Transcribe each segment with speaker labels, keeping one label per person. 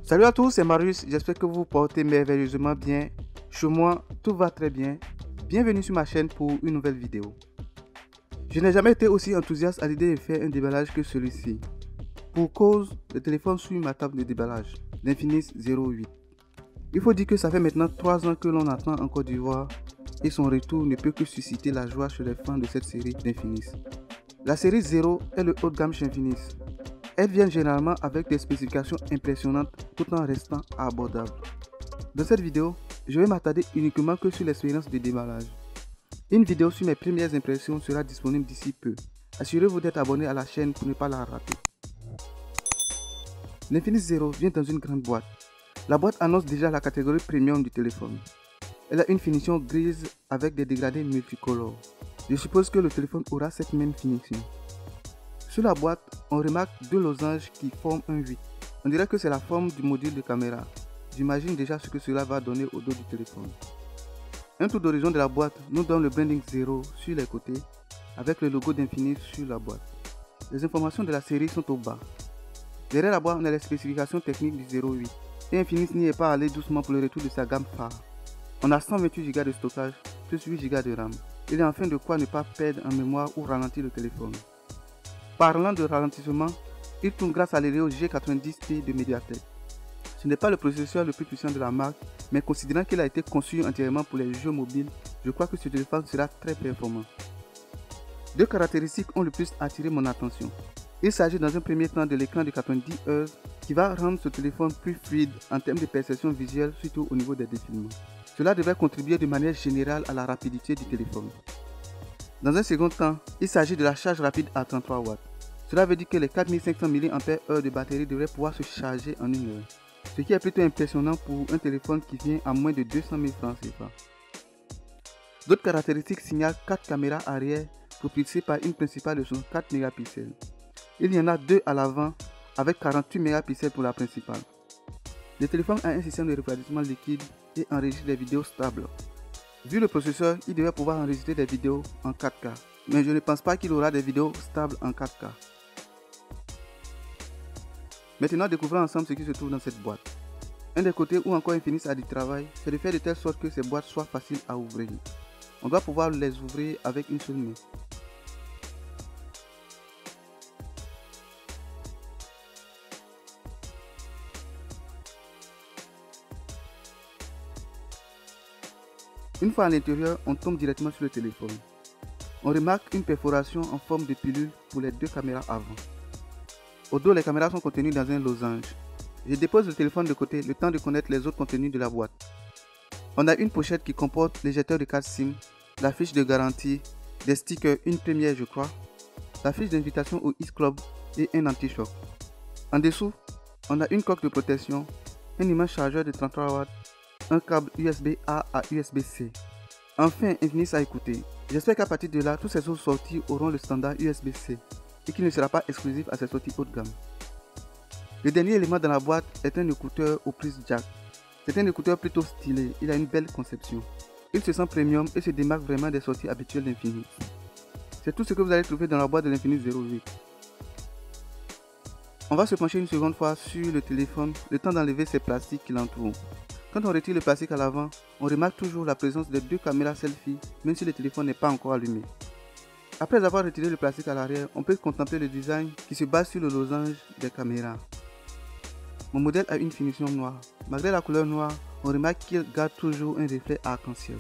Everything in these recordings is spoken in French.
Speaker 1: Salut à tous, c'est Marius, j'espère que vous vous portez merveilleusement bien. Chez moi, tout va très bien. Bienvenue sur ma chaîne pour une nouvelle vidéo. Je n'ai jamais été aussi enthousiaste à l'idée de faire un déballage que celui-ci. Pour cause, le téléphone suit ma table de déballage, l'Infinix 08. Il faut dire que ça fait maintenant 3 ans que l'on attend en Côte d'Ivoire et son retour ne peut que susciter la joie chez les fans de cette série d'Infinix. La série 0 est le haut de gamme chez Infinix. Elles viennent généralement avec des spécifications impressionnantes tout en restant abordables. Dans cette vidéo, je vais m'attarder uniquement que sur l'expérience de déballage. Une vidéo sur mes premières impressions sera disponible d'ici peu. Assurez-vous d'être abonné à la chaîne pour ne pas la rater. L'Infinix 0 vient dans une grande boîte. La boîte annonce déjà la catégorie premium du téléphone. Elle a une finition grise avec des dégradés multicolores. Je suppose que le téléphone aura cette même finition. Sur la boîte, on remarque deux losanges qui forment un 8. On dirait que c'est la forme du module de caméra. J'imagine déjà ce que cela va donner au dos du téléphone. Un tour d'horizon de la boîte nous donne le branding 0 sur les côtés, avec le logo d'Infinix sur la boîte. Les informations de la série sont au bas. Derrière la boîte, on a les spécifications techniques du 08. Et Infinix n'y est pas allé doucement pour le retour de sa gamme phare. On a 128 Go de stockage, plus 8 Go de RAM. Il est enfin de quoi ne pas perdre en mémoire ou ralentir le téléphone. Parlant de ralentissement, il tourne grâce à l'Helio G90T de Mediatek. Ce n'est pas le processeur le plus puissant de la marque, mais considérant qu'il a été conçu entièrement pour les jeux mobiles, je crois que ce téléphone sera très performant. Deux caractéristiques ont le plus attiré mon attention. Il s'agit dans un premier temps de l'écran de 90 Hz qui va rendre ce téléphone plus fluide en termes de perception visuelle, surtout au niveau des défilements. Cela devrait contribuer de manière générale à la rapidité du téléphone. Dans un second temps, il s'agit de la charge rapide à 33 watts. Cela veut dire que les 4500 mAh de batterie devraient pouvoir se charger en une heure, ce qui est plutôt impressionnant pour un téléphone qui vient à moins de 200 000 francs CFA. D'autres caractéristiques signalent 4 caméras arrière propulsées par une principale de 64 mégapixels. Il y en a 2 à l'avant avec 48 mégapixels pour la principale. Le téléphone a un système de refroidissement liquide et enregistre des vidéos stables. Vu le processeur, il devrait pouvoir enregistrer des vidéos en 4K, mais je ne pense pas qu'il aura des vidéos stables en 4K. Maintenant, découvrons ensemble ce qui se trouve dans cette boîte. Un des côtés où encore Infinix a du travail, c'est de faire de telle sorte que ces boîtes soient faciles à ouvrir. On doit pouvoir les ouvrir avec une seule main. Une fois à l'intérieur, on tombe directement sur le téléphone. On remarque une perforation en forme de pilule pour les deux caméras avant. Au dos, les caméras sont contenues dans un losange. Je dépose le téléphone de côté, le temps de connaître les autres contenus de la boîte. On a une pochette qui comporte l'éjecteur de carte SIM, la fiche de garantie, des stickers, une première je crois, la fiche d'invitation au X-Club et un anti-choc. En dessous, on a une coque de protection, un immense chargeur de 33 watts, un câble USB-A à USB-C. Enfin, Infinix a écouté. J'espère qu'à partir de là, tous ces autres sorties auront le standard USB-C et qu'il ne sera pas exclusif à ces sorties haut de gamme. Le dernier élément dans la boîte est un écouteur aux prises jack. C'est un écouteur plutôt stylé, il a une belle conception. Il se sent premium et se démarque vraiment des sorties habituelles d'Infinix. C'est tout ce que vous allez trouver dans la boîte de l'Infinix 08. On va se pencher une seconde fois sur le téléphone, le temps d'enlever ces plastiques qui l'entourent. Quand on retire le plastique à l'avant, on remarque toujours la présence de deux caméras selfie, même si le téléphone n'est pas encore allumé. Après avoir retiré le plastique à l'arrière, on peut contempler le design qui se base sur le losange des caméras. Mon modèle a une finition noire. Malgré la couleur noire, on remarque qu'il garde toujours un reflet arc-en-ciel.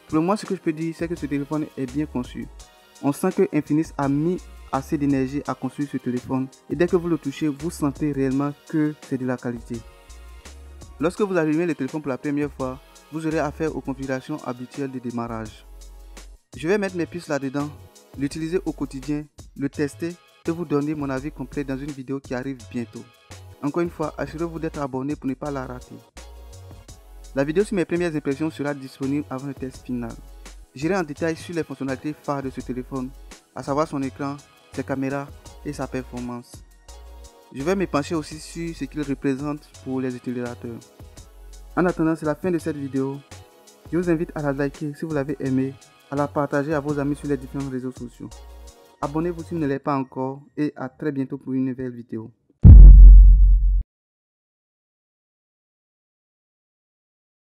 Speaker 1: Pour moi, ce que je peux dire, c'est que ce téléphone est bien conçu. On sent que Infinix a mis assez d'énergie à construire ce téléphone et dès que vous le touchez, vous sentez réellement que c'est de la qualité. Lorsque vous allumez le téléphone pour la première fois, vous aurez affaire aux configurations habituelles de démarrage. Je vais mettre mes puces là-dedans, l'utiliser au quotidien, le tester et vous donner mon avis complet dans une vidéo qui arrive bientôt. Encore une fois, assurez-vous d'être abonné pour ne pas la rater. La vidéo sur mes premières impressions sera disponible avant le test final. J'irai en détail sur les fonctionnalités phares de ce téléphone, à savoir son écran, ses caméras et sa performance. Je vais me pencher aussi sur ce qu'il représente pour les utilisateurs. En attendant, c'est la fin de cette vidéo. Je vous invite à la liker si vous l'avez aimé, à la partager à vos amis sur les différents réseaux sociaux. Abonnez-vous si vous ne l'êtes pas encore et à très bientôt pour une nouvelle vidéo.